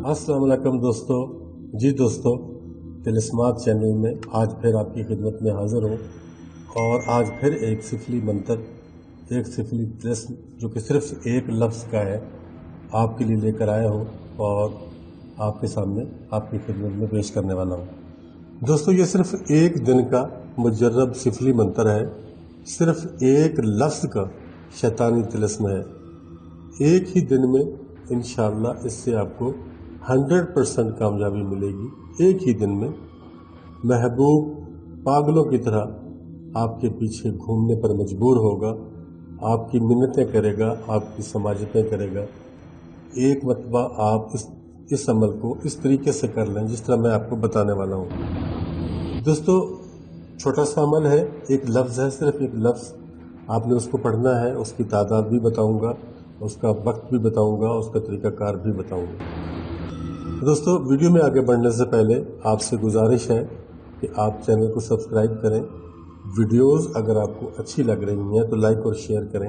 अस्सलाम वालेकुम दोस्तों। जी दोस्तों, तिलिस्मात चैनल में आज फिर आपकी खिदमत में हाज़िर हूँ और आज फिर एक सिफली मंतर, एक सिफली तिलिस्म जो कि सिर्फ एक लफ्ज़ का है आपके लिए लेकर आया हूँ और आपके सामने आपकी खिदमत में पेश करने वाला हूँ। दोस्तों, ये सिर्फ एक दिन का मुजर्रब सिफली मंतर है, सिर्फ एक लफ्ज़ का शैतानी तिलिस्म है। एक ही दिन में इंशाअल्लाह इससे आपको 100% कामयाबी मिलेगी। एक ही दिन में महबूब पागलों की तरह आपके पीछे घूमने पर मजबूर होगा, आपकी मिन्नतें करेगा, आपकी समाजतें करेगा। एक मरतबा आप इस अमल को इस तरीके से कर लें जिस तरह मैं आपको बताने वाला हूँ। दोस्तों, छोटा सा अमल है, एक लफ्ज़ है, सिर्फ एक लफ्ज़ आपने उसको पढ़ना है। उसकी तादाद भी बताऊँगा, उसका वक्त भी बताऊँगा, उसका तरीक़ाकार भी बताऊँगा। दोस्तों, वीडियो में आगे बढ़ने से पहले आपसे गुजारिश है कि आप चैनल को सब्सक्राइब करें। वीडियोस अगर आपको अच्छी लग रही हैं तो लाइक और शेयर करें।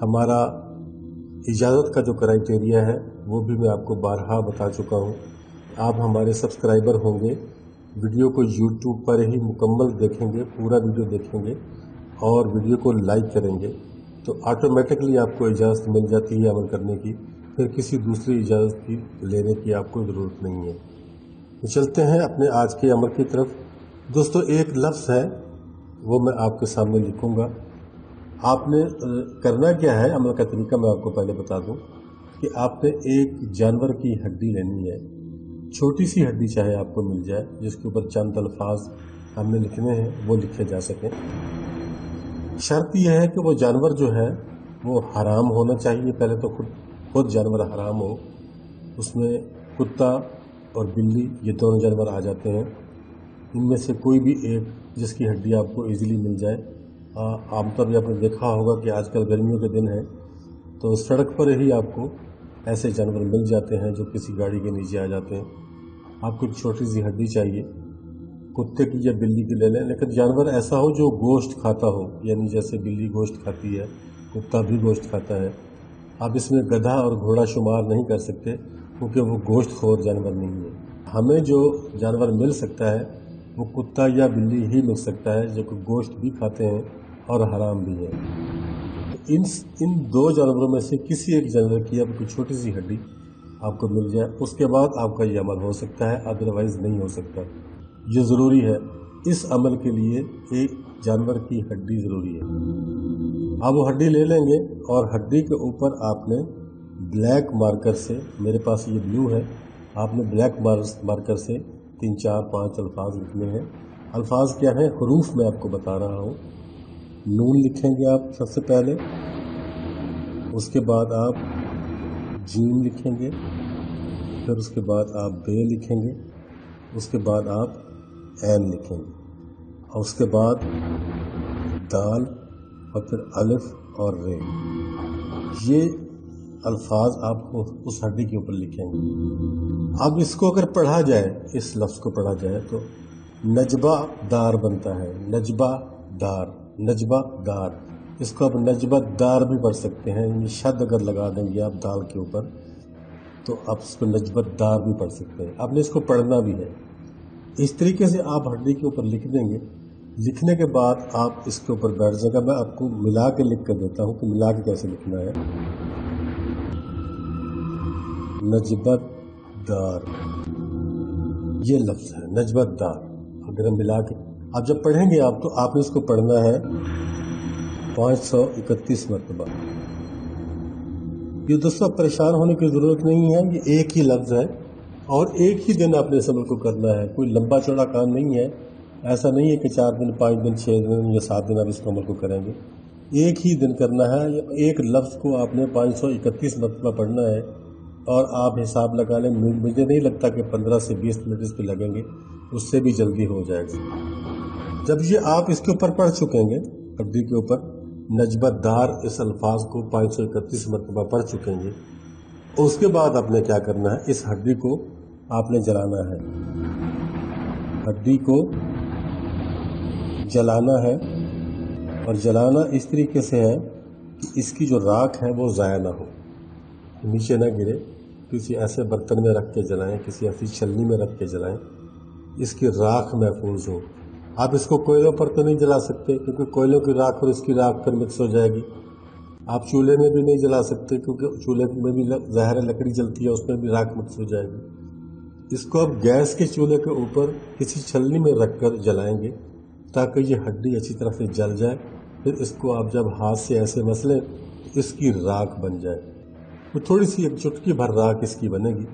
हमारा इजाज़त का जो क्राइटेरिया है वो भी मैं आपको बारहा बता चुका हूँ। आप हमारे सब्सक्राइबर होंगे, वीडियो को यूट्यूब पर ही मुकम्मल देखेंगे, पूरा वीडियो देखेंगे और वीडियो को लाइक करेंगे तो ऑटोमेटिकली आपको इजाज़त मिल जाती है अमल करने की। फिर किसी दूसरी इजाज़त की लेने की आपको ज़रूरत नहीं है। तो चलते हैं अपने आज के अमल की तरफ। दोस्तों, एक लफ्ज़ है वो मैं आपके सामने लिखूंगा। आपने करना क्या है, अमल का तरीका मैं आपको पहले बता दूं कि आपने एक जानवर की हड्डी लेनी है, छोटी सी हड्डी चाहे आपको मिल जाए, जिसके ऊपर चंद अल्फाज हमने लिखने हैं वो लिखे जा सकें। शर्त यह है कि वो जानवर जो है वो हराम होना चाहिए। पहले तो खुद जानवर हराम हो, उसमें कुत्ता और बिल्ली ये दोनों जानवर आ जाते हैं। इनमें से कोई भी एक जिसकी हड्डी आपको इजीली मिल जाए। आमतौर पर आपने देखा होगा कि आजकल गर्मियों के दिन हैं तो सड़क पर ही आपको ऐसे जानवर मिल जाते हैं जो किसी गाड़ी के नीचे आ जाते हैं। आपको एक छोटी सी हड्डी चाहिए, कुत्ते की या बिल्ली की ले लें, लेकिन जानवर ऐसा हो जो गोश्त खाता हो, यानी जैसे बिल्ली गोश्त खाती है, कुत्ता भी गोश्त खाता है। आप इसमें गधा और घोड़ा शुमार नहीं कर सकते क्योंकि वो गोश्त खोर जानवर नहीं है। हमें जो जानवर मिल सकता है वो कुत्ता या बिल्ली ही मिल सकता है जो कि गोश्त भी खाते हैं और हराम भी है। तो इन दो जानवरों में से किसी एक जानवर की आपकी छोटी सी हड्डी आपको मिल जाए, उसके बाद आपका ये अमल हो सकता है, अदरवाइज नहीं हो सकता। ये ज़रूरी है, इस अमल के लिए एक जानवर की हड्डी ज़रूरी है। आप वो हड्डी ले लेंगे और हड्डी के ऊपर आपने ब्लैक मार्कर से, मेरे पास ये ब्लू है, आपने ब्लैक मार्कर से 3, 4, 5 अल्फाज लिखने हैं। अल्फाज क्या हैं, हरूफ मैं आपको बता रहा हूँ। नून लिखेंगे आप सबसे पहले, उसके बाद आप जीम लिखेंगे, फिर उसके बाद आप बे लिखेंगे, उसके बाद आप ऐन लिखेंगे और उसके बाद दाल और फिर अलिफ और रे। ये अल्फाज आपको उस हड्डी के ऊपर लिखेंगे। अब इसको अगर पढ़ा जाए, इस लफ्ज़ को पढ़ा जाए तो नजबा दार बनता है। नजबा दार, नजबा दार, इसको आप नजबा दार भी पढ़ सकते हैं। यानी शद अगर लगा देंगे आप दाल के ऊपर तो आप इसको नजबा दार भी पढ़ सकते हैं। आपने इसको पढ़ना भी है। इस तरीके से आप हड्डी के ऊपर लिख देंगे। लिखने के बाद आप इसके ऊपर बैठ जाएगा। मैं आपको मिला के लिख कर देता हूँ कि मिला के कैसे लिखना है। नजबत दार, ये लफ्ज़ है नजबत दार। अगर हम मिला के आप जब पढ़ेंगे आप तो आपने इसको पढ़ना है 531 मरतबा। ये दोस्तों परेशान होने की ज़रूरत नहीं है, ये एक ही लफ्ज़ है और एक ही दिन आपने इस अमल को करना है। कोई लंबा चौड़ा काम नहीं है। ऐसा नहीं है कि 4 दिन, 5 दिन, 6 दिन या 7 दिन आप इस अमल को करेंगे। एक ही दिन करना है। एक लफ्ज़ को आपने 531 मरतबा पढ़ना है और आप हिसाब लगा लें। मुझे नहीं लगता कि 15 से 20 मिनट इस पर लगेंगे, उससे भी जल्दी हो जाएगा। जब ये आप इसके ऊपर पढ़ चुकेंगे, हड्डी के ऊपर नजबत दार इस अल्फाज को 531 मरतबा पढ़ चुकेंगे, उसके बाद आपने क्या करना है, इस हड्डी को आपने जलाना है। हड्डी को जलाना है और जलाना इस तरीके से है कि इसकी जो राख है वो ज़ाया ना हो, नीचे ना गिरे, किसी ऐसे बर्तन में रख के जलाएं, किसी ऐसी छलनी में रख के जलाएं, इसकी राख महफूज हो। आप इसको कोयलों पर तो नहीं जला सकते, क्योंकि कोयलों की राख और इसकी राख फिर मिक्स हो जाएगी। आप चूल्हे में भी नहीं जला सकते, क्योंकि चूल्हे में भी ज़ाहिर लकड़ी जलती है, उसमें भी राख मिक्स हो जाएगी। इसको आप गैस के चूल्हे के ऊपर किसी छलनी में रख कर जलाएंगे, ताकि ये हड्डी अच्छी तरह से जल जाए। फिर इसको आप जब हाथ से ऐसे मसलें तो इसकी राख बन जाए। वो थोड़ी सी एक चुटकी भर राख इसकी बनेगी।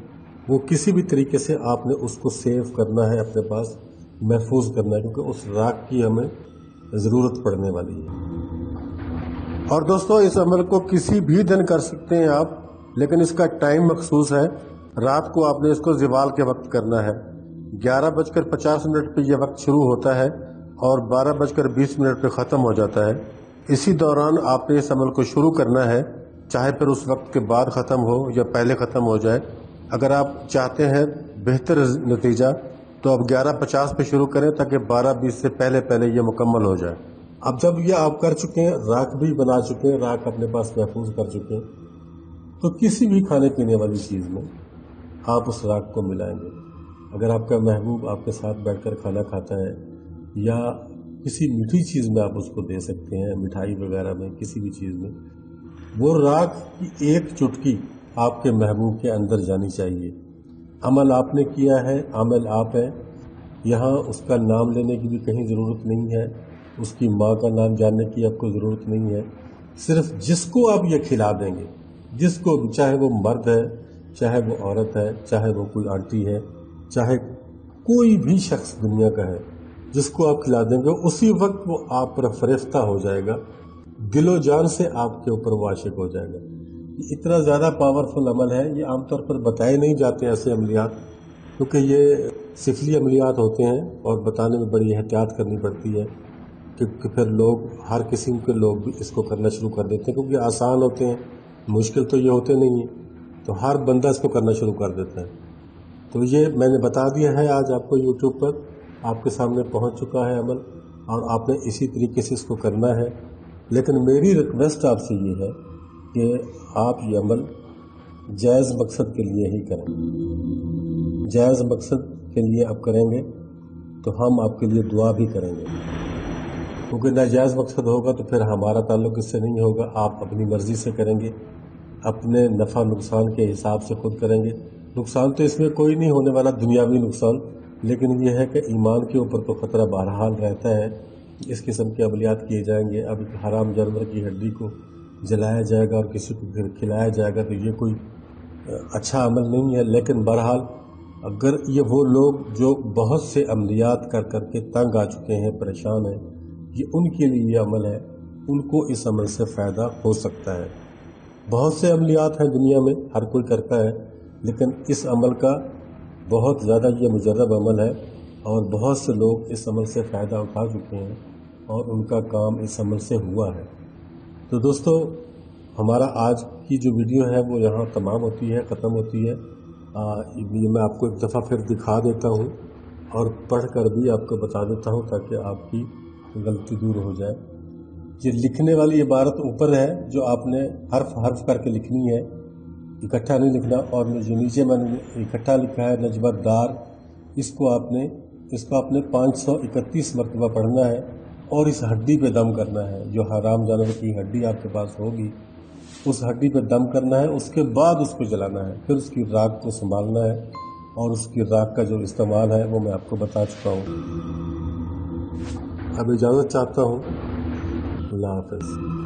वो किसी भी तरीके से आपने उसको सेव करना है, अपने पास महफूज करना है, क्योंकि उस राख की हमें ज़रूरत पड़ने वाली है। और दोस्तों, इस अमल को किसी भी दिन कर सकते हैं आप, लेकिन इसका टाइम मखसूस है। रात को आपने इसको ज़वाल के वक्त करना है। 11:50 पे ये वक्त शुरू होता है और 12:20 पे ख़त्म हो जाता है। इसी दौरान आपने इस अमल को शुरू करना है, चाहे फिर उस वक्त के बाद ख़त्म हो या पहले ख़त्म हो जाए। अगर आप चाहते हैं बेहतर नतीजा तो आप 11:50 पे शुरू करें, ताकि 12:20 से पहले पहले ये मुकम्मल हो जाए। अब जब ये आप कर चुके हैं, राख भी बना चुके हैं, राख अपने पास महफूज कर चुके हैं, तो किसी भी खाने पीने वाली चीज़ में आप उस राख को मिलाएंगे। अगर आपका महबूब आपके साथ बैठकर खाना खाता है, या किसी मीठी चीज़ में आप उसको दे सकते हैं, मिठाई वगैरह में, किसी भी चीज़ में, वो राख की एक चुटकी आपके महबूब के अंदर जानी चाहिए। अमल आपने किया है, अमल आप है, यहाँ उसका नाम लेने की भी कहीं ज़रूरत नहीं है, उसकी माँ का नाम जानने की आपको ज़रूरत नहीं है। सिर्फ जिसको आप ये खिला देंगे, जिसको भी, चाहे वो मर्द है, चाहे वो औरत है, चाहे वो कोई आंटी है, चाहे कोई भी शख्स दुनिया का है, जिसको आप खिला देंगे उसी वक्त वो आप पर फरिश्ता हो जाएगा, दिलो जान से आपके ऊपर वो आशिक हो जाएगा। ये इतना ज़्यादा पावरफुल अमल है। ये आमतौर पर बताए नहीं जाते ऐसे अमलियात, क्योंकि ये सिफली अमलियात होते हैं और बताने में बड़ी एहतियात करनी पड़ती है, क्योंकि फिर लोग, हर किस्म के लोग भी इसको करना शुरू कर देते हैं, क्योंकि आसान होते हैं, मुश्किल तो ये होते नहीं हैं, तो हर बंदा इसको करना शुरू कर देता है। तो ये मैंने बता दिया है आज आपको, यूट्यूब पर आपके सामने पहुंच चुका है अमल, और आपने इसी तरीके से इसको करना है। लेकिन मेरी रिक्वेस्ट आपसे ये है कि आप ये अमल जायज़ मकसद के लिए ही करें। जायज़ मकसद के लिए आप करेंगे तो हम आपके लिए दुआ भी करेंगे, क्योंकि नाजायज़ मकसद होगा तो फिर हमारा ताल्लुक़ इससे नहीं होगा। आप अपनी मर्ज़ी से करेंगे, अपने नफ़ा नुकसान के हिसाब से खुद करेंगे। नुकसान तो इसमें कोई नहीं होने वाला, दुनियावी नुकसान, लेकिन यह है कि ईमान के ऊपर तो ख़तरा बहरहाल रहता है। इस किस्म के अमलियात किए जाएंगे। अब हराम जानवर की हड्डी को जलाया जाएगा और किसी को खिलाया जाएगा, तो ये कोई अच्छा अमल नहीं है। लेकिन बहरहाल अगर ये वो लोग जो बहुत से अमलियात कर करके तंग आ चुके हैं, परेशान हैं, ये उनके लिए ये अमल है, उनको इस अमल से फ़ायदा हो सकता है। बहुत से अमलियात हैं दुनिया में, हर कोई करता है, लेकिन इस अमल का बहुत ज़्यादा ये मुजर्रब अमल है और बहुत से लोग इस अमल से फ़ायदा उठा चुके हैं और उनका काम इस अमल से हुआ है। तो दोस्तों, हमारा आज की जो वीडियो है वो यहाँ तमाम होती है, ख़त्म होती है। ये मैं आपको एक दफ़ा फिर दिखा देता हूँ और पढ़ कर भी आपको बता देता हूँ, ताकि आपकी गलती दूर हो जाए। ये लिखने वाली इबारत ऊपर है, जो आपने हर्फ हर्फ करके लिखनी है, इकट्ठा नहीं लिखना। और जो नीचे मैंने इकट्ठा लिखा है नजबतदार, इसको आपने 531 मरतबा पढ़ना है और इस हड्डी पे दम करना है। जो हराम जानवर की हड्डी आपके पास होगी, उस हड्डी पे दम करना है, उसके बाद उसको जलाना है। फिर उसकी राख को संभालना है और उसकी राख का जो इस्तेमाल है वो मैं आपको बता चुका हूँ। अब इजाज़त चाहता हूँ। अल्लाह हाफ़िज़।